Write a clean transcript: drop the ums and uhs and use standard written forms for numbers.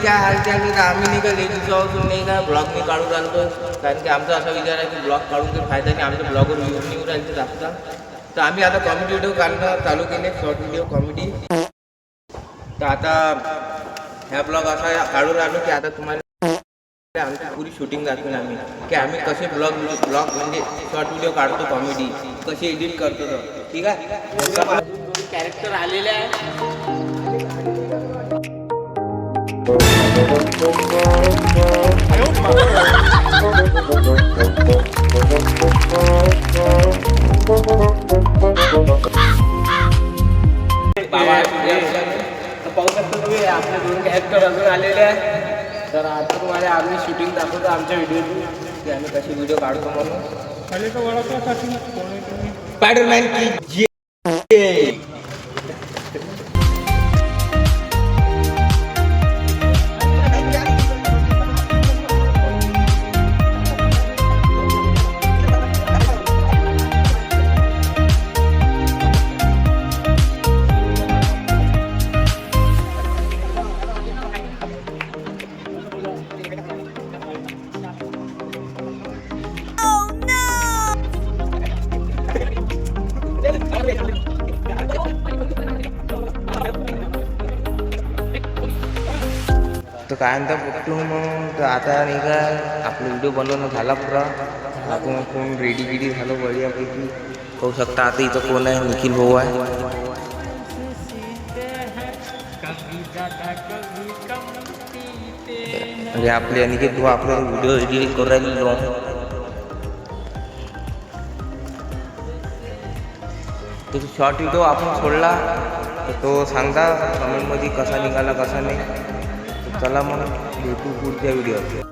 काय हालचाल तर आम्ही नाही का लेडीज जाऊन नाही का ब्लॉग मी काढून राहतो, कारण की आमचा असा विचार आहे की ब्लॉग काढून काही फायदा नाही, आमच्या ब्लॉगवर व्ह्यूज नाही राहायचे जास्त. तर आम्ही आता कॉमेडी व्हिडिओ काढणं चालू केले, शॉर्ट व्हिडिओ कॉमेडी. तर आता ह्या ब्लॉग असा काढून राहिलो की आता तुम्हाला आमची पुरी शूटिंग दाखवेन आम्ही, की आम्ही कसे ब्लॉग म्हणजे शॉर्ट व्हिडिओ काढतो कॉमेडी, कसे एडिट करतो. तर ठीक आहे, कॅरेक्टर आलेले आहे. पाहू शकतो तुम्ही आपले 2 कॅरेक्टर अजून आलेले आहे. तर आता तुम्हाला आम्ही शूटिंग दाखवतो आमच्या व्हिडिओची, की आम्ही कसे व्हिडिओ काढतो म्हणून. स्पायडरमॅन की जय. तर काय म्हणता कुठून मग. तर आता नाही का आपला व्हिडिओ बनवणं झाला पुरा, आपण कोण रेडी गिडी झालं बढियापैकी. होऊ शकता आता इथं कोण आहे, निखिल भाऊ आहे. म्हणजे आपले अनिकेत भाऊ आपला व्हिडिओ एडिट करून राहिलेलो. तो शॉर्ट व्हिडिओ आपण सोडला तर तो सांगता कमेंटमध्ये कसा निघाला कसा नाही. चला मग भेटू पुढच्या व्हिडिओ.